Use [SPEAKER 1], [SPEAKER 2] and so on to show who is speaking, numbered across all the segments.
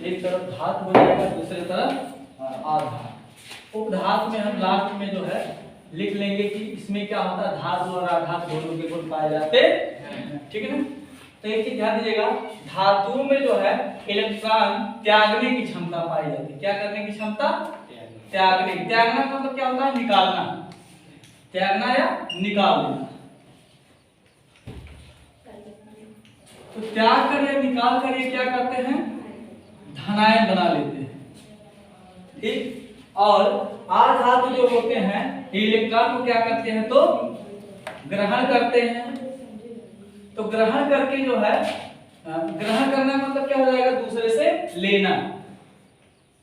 [SPEAKER 1] एक तरफ धातु हो जाएगा, दूसरी तरफ आधातु। उपधातु में हम लास्ट में जो है लिख लेंगे कि इसमें क्या होता है, धातु और आधातु दोनों के गुण पाए जाते हैं, ठीक है ना। तो एक चीज ध्यान दीजिएगा, धातुओं में जो है इलेक्ट्रॉन त्यागने की क्षमता पाई जाती है। क्या करने की क्षमता? त्यागने। त्यागना का मतलब क्या होता है? निकालना, त्यागना या निकाल देना। तो त्याग कर या निकाल कर ये क्या करते हैं? धनायन बना लेते हैं, ठीक। और आधातु जो होते हैं इलेक्ट्रॉन को क्या करते हैं? तो ग्रहण करते हैं। तो ग्रहण करके जो है, ग्रहण करना मतलब क्या हो जाएगा? दूसरे से लेना,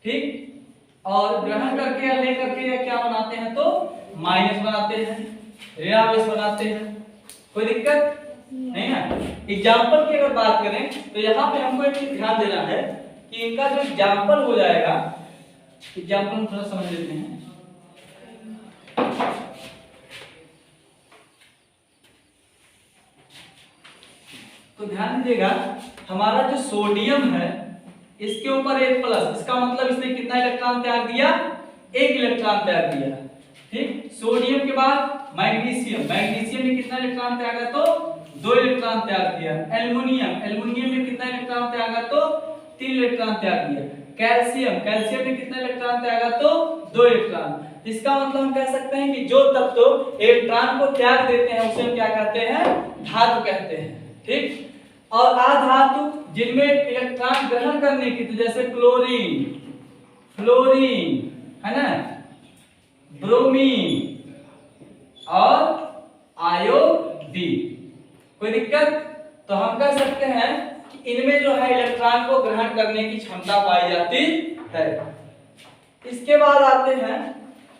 [SPEAKER 1] ठीक। और ग्रहण करके या ले करके या क्या बनाते हैं? तो माइनस बनाते हैं, ऋणावेश बनाते हैं। कोई दिक्कत नहीं है। एग्जाम्पल की अगर बात करें तो यहाँ पे हमको एक चीज ध्यान देना है कि इनका जो एग्जाम्पल हो जाएगा, एग्जाम्पल हम थोड़ा समझ लेते हैं। तो ध्यान दीजिएगा, हमारा जो सोडियम है इसके ऊपर एक प्लस, इसका मतलब इसने कितना इलेक्ट्रॉन त्याग दिया? एक इलेक्ट्रॉन त्याग दिया, ठीक। सोडियम के बाद मैग्नीशियम, मैग्नीशियम में कितना इलेक्ट्रॉन त्यागा? तो 2 इलेक्ट्रॉन त्याग दिया। एल्युमिनियम, एल्युमिनियम में कितना इलेक्ट्रॉन त्यागा? तो 3 इलेक्ट्रॉन त्याग दिया। कैल्शियम, कैल्शियम में कितना इलेक्ट्रॉन त्यागा? तो 2 इलेक्ट्रॉन। इसका मतलब हम कह सकते हैं कि जो तत्व इलेक्ट्रॉन को त्याग देते हैं उसे हम क्या कहते हैं? धातु कहते हैं, ठीक। और आधातु जिनमें इलेक्ट्रॉन ग्रहण करने की, तो जैसे क्लोरीन, फ्लोरीन, है ना, ब्रोमीन और आयोडीन। कोई दिक्कत? तो हम कह सकते हैं कि इनमें जो है इलेक्ट्रॉन को ग्रहण करने की क्षमता पाई जाती है। इसके बाद आते हैं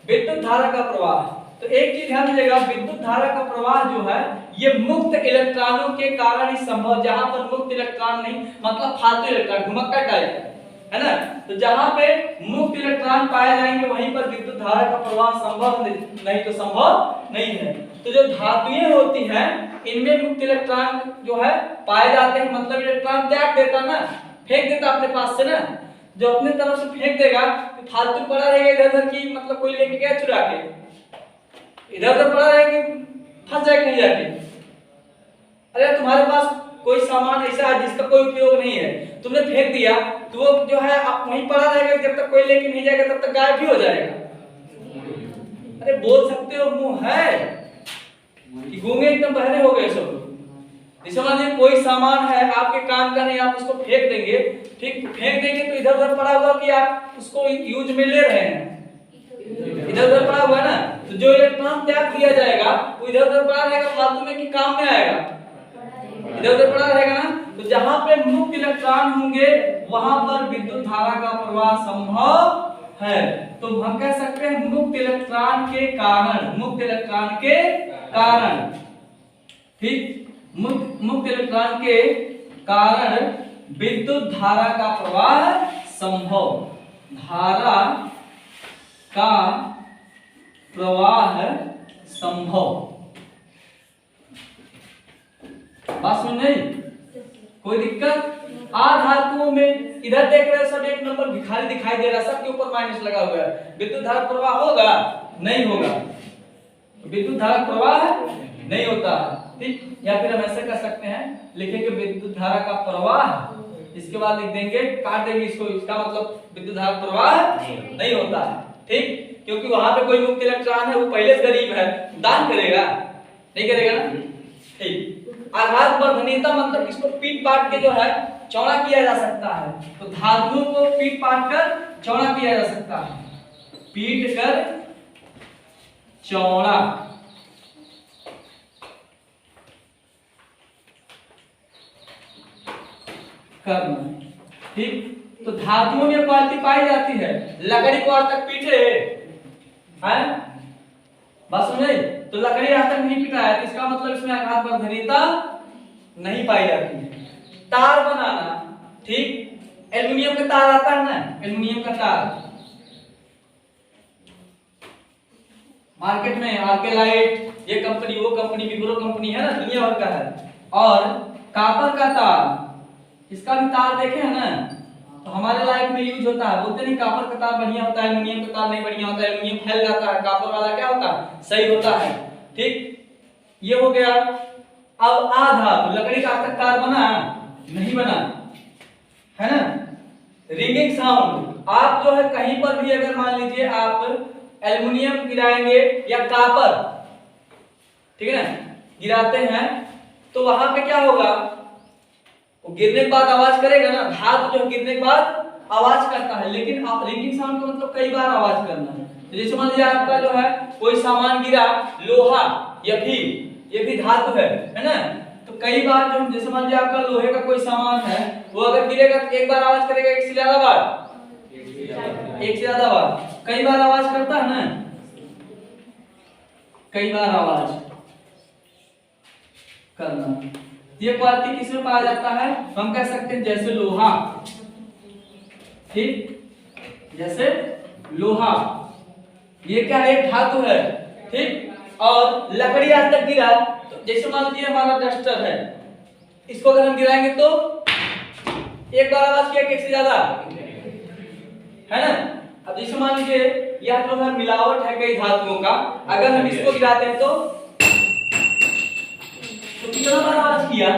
[SPEAKER 1] विद्युत धारा का प्रवाह। तो एक चीज ध्यान दीजिएगा, विद्युत धारा का प्रवाह जो है ये मुक्त इलेक्ट्रॉनों के कारण ही संभव। जहां पर मुक्त इलेक्ट्रॉन नहीं, मतलब फालतू इलेक्ट्रॉन, घुमक्कड़ टाइप, है ना, तो जहां पे मुक्त इलेक्ट्रॉन पाए जाएंगे वहीं पर विद्युत धारा का प्रवाह संभव, नहीं तो संभव नहीं है। तो जो धातुएं होती हैं इनमें मुक्त इलेक्ट्रॉन जो है पाए जाते हैं, मतलब इलेक्ट्रॉन त्याग देता ना, फेंक देता अपने पास से ना। जो अपने तरफ से फेंक देगा तो फालतू पड़ा रहेगा इधर उधर की, मतलब कोई लेके गया चुरा के, इधर उधर पड़ा रहेगा, फंस जाएगा नहीं जाके। अरे तुम्हारे पास कोई सामान ऐसा है जिसका कोई उपयोग नहीं है, तुमने फेंक दिया, तो वो जो है आप वहीं पड़ा रहेगा, जब तक कोई लेके नहीं जाएगा तब तक गायब भी हो जाएगा। अरे बोल सकते हो, मुंह है कि गूंगे एकदम बहरे हो गए सब। समझिए कोई सामान है आपके काम का नहीं, आप उसको फेंक देंगे, ठीक, फेंक देंगे तो इधर उधर पड़ा हुआ कि आप उसको यूज में ले रहे हैं, इधर उधर पड़ा हुआ है ना, तो जो इलेक्ट्रॉन त्याग दिया जाएगा वो इधर उधर पड़ा रहेगा, फालतू में कि काम में आएगा, इधर उधर पड़ा रहेगा ना। तो जहां पे मुक्त इलेक्ट्रॉन होंगे वहां पर विद्युत धारा का प्रवाह संभव है। तो हम कह सकते हैं मुक्त इलेक्ट्रॉन के कारण, मुक्त इलेक्ट्रॉन के कारण, ठीक, मुक्त इलेक्ट्रॉन के कारण विद्युत धारा का प्रवाह संभव, धारा का प्रवाह संभव। बात समझ नहीं? कोई दिक्कत? आधातुओं में इधर देख रहे हैं सब एक नंबर भिखारी दिखाई दे रहा है, सबके ऊपर माइनस लगा हुआ है। विद्युत धारा प्रवाह होगा? नहीं होगा, विद्युत धारा प्रवाह नहीं होता, ठीक। या फिर हम ऐसे कर सकते हैं, लिखेंगे विद्युत धारा का प्रवाह, इसके बाद लिख देंगे, काट देंगे इसको, इसका मतलब विद्युत धारा प्रवाह नहीं होता है, ठीक, क्योंकि वहां पे कोई मुक्त इलेक्ट्रॉन है, वो पहले से गरीब है, दान करेगा नहीं, करेगा ना, ठीक। आघात वर्धनीयता मतलब इसको पीट पाट के जो है चौड़ा किया जा सकता है। तो धातुओं को पीट पाट कर चौड़ा किया जा सकता है, पीट कर चौड़ा करना, ठीक। तो धातुओं में क्वालिटी पाई जाती है, लकड़ी को आज तक पीटे हैं, बस समझे, तो लकड़ी आज तक नहीं पीटा है, तो इसका मतलब इसमें आघात वर्धनीयता नहीं पाई जाती है। तार बनाना, ठीक, एल्युमिनियम का तार आता है ना, एल्युमिनियम का तार मार्केट में आर्केलाइट, ये कंपनी वो कंपनी, विप्रो कंपनी है ना, दुनिया भर का है। और कापर का तार, इसका भी तार देखे है ना, तो हमारे लाइफ में यूज होता है। बोलते नहीं कापर का तार बढ़िया होता है, एल्युमिनियम का तार नहीं बढ़िया होता है, एल्युमिनियम फैल जाता है, कापर वाला क्या होता है, सही होता है। ठीक, ये हो गया। अब आधातु, लकड़ी का आज तक तार बना नहीं बना है ना। रिंगिंग साउंड, आप जो है कहीं पर भी अगर मान लीजिए आप एल्युमिनियम गिराएंगे या कापर, ठीक है ना, गिराते हैं तो वहां पे क्या होगा, वो गिरने के बाद आवाज करेगा ना, धातु जो गिरने के बाद आवाज करता है। लेकिन रिंगिंग साउंड का मतलब कई बार आवाज करना है। तो जैसे मान लीजिए आपका जो है कोई सामान गिरा, लोहा या फिर ये भी धातु है ना, तो कई बार जो जैसे मान लीजिए आपका लोहे का कोई सामान है, वो अगर गिरेगा तो एक बार आवाज करेगा, एक से ज्यादा बार, एक से ज्यादा बार, कई बार आवाज करता है ना, कई बार आवाज करना। ये क्वालिटी किसमें पाया जाता है, हम कह सकते हैं जैसे लोहा, ठीक, जैसे लोहा, ये क्या है, धातु है। ठीक, और लकड़ी आज तक गिरा, तो जैसे मान लीजिए हमारा डस्टर है, इसको अगर हम गिराएंगे तो एक बार आवाज किया कि एक से ज्यादा, है ना। अब जैसे मान लीजिए यह जो है मिलावट है कई धातुओं का, अगर हम इसको गिराते हैं तो कितना बार आवाज किया,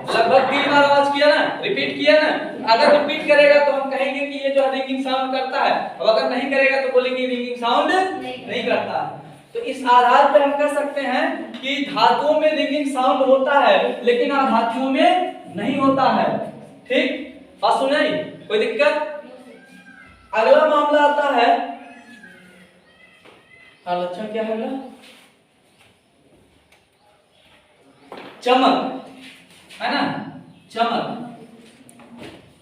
[SPEAKER 1] लगभग 3 बार आवाज किया ना, रिपीट किया ना। अगर रिपीट करेगा तो हम कहेंगे कि ये जो रिंगिंग साउंड करता है, अब अगर नहीं करेगा तो बोलेंगे रिंगिंग साउंड नहीं करता है। तो इस आधार पर हम कह सकते हैं कि धातुओं में रिंगिंग साउंड होता है लेकिन अधातुओं में नहीं होता है। ठीक, बात सुन रही, कोई दिक्कत। अगला मामला आता है, अच्छा क्या है अगला, चमक, है ना, चमक।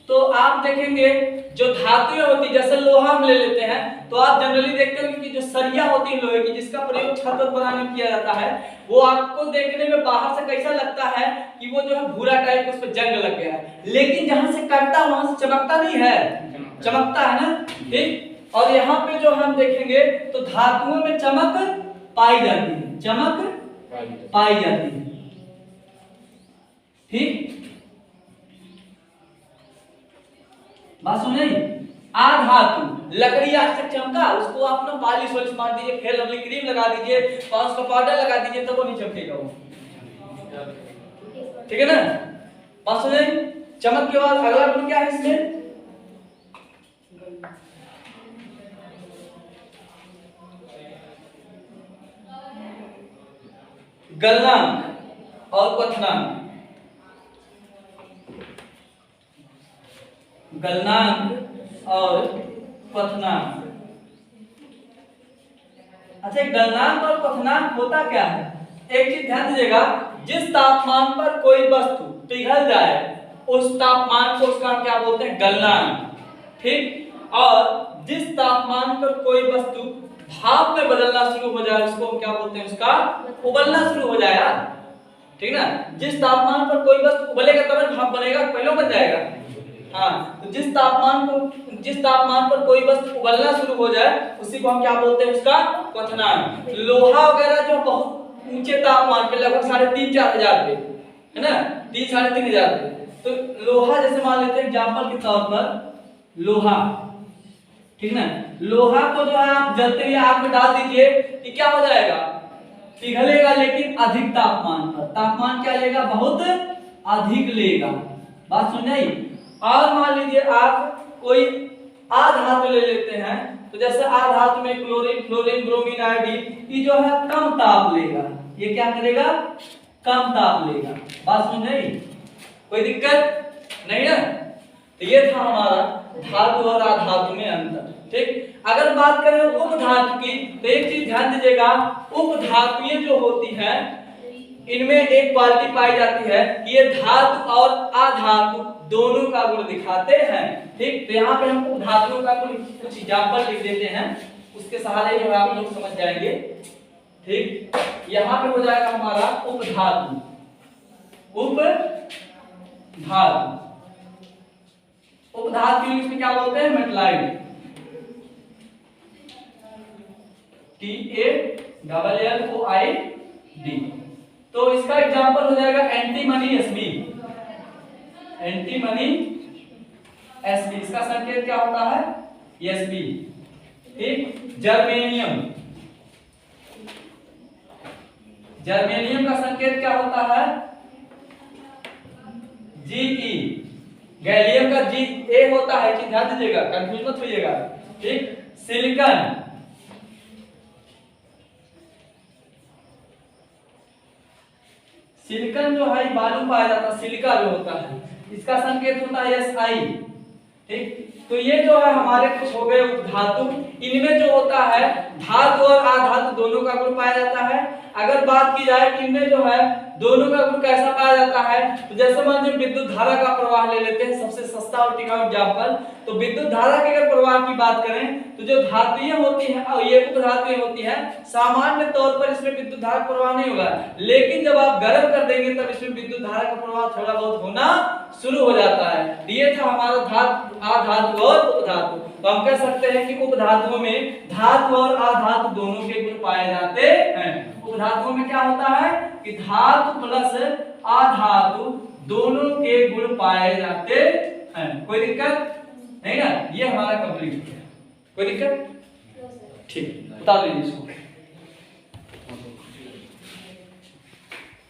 [SPEAKER 1] तो आप देखेंगे जो धातुएं होती, जैसे लोहा हम ले लेते हैं, तो आप जनरली देखते हो कि जो सरिया होती है लोहे की, जिसका प्रयोग छत बनाने में किया जाता है, वो आपको देखने में बाहर से कैसा लगता है कि वो जो है भूरा टाइप, उस पर जंग लग गया है, लेकिन जहां से कटता वहां से चमकता नहीं है, चमकता है ना। ठीक, और यहाँ पे जो हम देखेंगे तो धातुओं में चमक पाई जाती है, चमक पाई जाती है। ठीक, बात सुन रही। आधातु, लकड़ी आज तक चमका, उसको आप ना पॉलिश वॉलिश मार दीजिए, फेयर लवली क्रीम लगा दीजिए, पाउच का पाउडर लगा दीजिए, तब वो नहीं चमकेगा वो, ठीक है ना। बात सुन रही। चमक के बाद अगला गुण क्या है इसमें, गलनांक और क्वथनांक। गलनांक और क्वथनांक। अच्छा, गलनांक और क्वथनांक होता क्या है, एक चीज ध्यान दीजिएगा, जिस तापमान पर कोई वस्तु पिघल जाए उस तापमान को उसका क्या बोलते हैं, गलनांक। ठीक, और जिस तापमान पर कोई वस्तु भाप में बदलना शुरू हो जाए उसको हम क्या बोलते हैं, उसका उबलना शुरू हो जाए यार, ठीक ना। जिस तापमान पर कोई वस्तु उबलेगा तब भाप बनेगा, पहले बन जाएगा। हाँ, तो जिस तापमान पर कोई वस्तु उबलना शुरू हो जाए उसी को हम क्या बोलते हैं, उसका क्वथनांक। लोहा वगैरह जो बहुत ऊंचे तापमान पे लगभग 3,500-4,000 पे, है ना, 3,000-3,500 पे, तो लोहा जैसे मान लेते हैं एग्जांपल के तौर पर लोहा, ठीक ना, लोहा को जो है आप जलते हुए आग में डाल दीजिए कि क्या हो जाएगा, पिघलेगा, लेकिन अधिक तापमान पर। तापमान क्या लेगा, बहुत अधिक लेगा। बात सुन रही। और मान लीजिए आप कोई आधातु ले लेते हैं, तो जैसे आधातु में क्लोरीन, फ्लोरीन, ब्रोमीन, आयोडीन, ये जो है कम ताप लेगा, ये क्या करेगा, कम ताप लेगा। बात सुन रही, कोई दिक्कत नहीं ना। तो ये था हमारा धातु और आधातु में अंतर। ठीक, अगर बात करें उपधातु की, तो एक चीज ध्यान दीजिएगा, उपधातुएं जो होती हैं इनमें एक क्वालिटी पाई जाती है कि ये धातु और आधातु दोनों का गुण दिखाते हैं। ठीक, तो यहाँ पे हम उपधातुओं का कुछ एग्जांपल लिख देते हैं, उसके सहारे जो है आप लोग समझ जाएंगे। ठीक, यहाँ पे हो जाएगा हमारा उपधातु, उपधातु। उपधातु इंग्लिश में क्या बोलते हैं, मेटलाइट, TALLOID। तो इसका एग्जांपल हो जाएगा एंटीमनी एसबी, एंटीमनी Sb, इसका संकेत क्या होता है? Sb। ठीक, जर्मेनियम, जर्मेनियम का संकेत क्या होता है? Ge। गैलियम का Ga होता है कि ध्यान दीजिएगा, कंफ्यूज मत होइएगा। ठीक, सिलिकॉन, सिलिकॉन जो है बालू पाया जाता है, सिलिका जो होता है, इसका संकेत होता है Si। ठीक, तो ये जो है हमारे कुछ हो गए उपधातु। इनमें जो होता है धातु और अधातु दोनों का गुण पाया जाता है। अगर बात की जाए कि इनमें जो है दोनों का गुण कैसा पाया जाता है, तो जैसे मान लीजिए विद्युत धारा का प्रवाह ले लेते हैं, सबसे सस्ता और टिकाऊ एग्जांपल। तो विद्युत धारा के अगर प्रवाह की बात करें तो जो धातुएं होती हैं और ये उपधातुएं होती हैं, सामान्य तौर पर इसमें विद्युत धारा प्रवाह नहीं होगा, लेकिन जब आप गर्म कर देंगे तब इसमें विद्युत धारा का प्रवाह थोड़ा बहुत होना शुरू हो जाता है। ये था हमारा अधातु और उपधातु। तो हम कह सकते हैं कि उपधातुओं में धातु और अधातु दोनों के गुण पाए जाते हैं। उपधातुओं में क्या होता है कि धातु प्लस अधातु दोनों के गुण पाए जाते हैं। कोई दिक्कत नहीं ना? ये हमारा कंप्लीट है, कोई दिक्कत? ठीक, बता दीजिए इसको।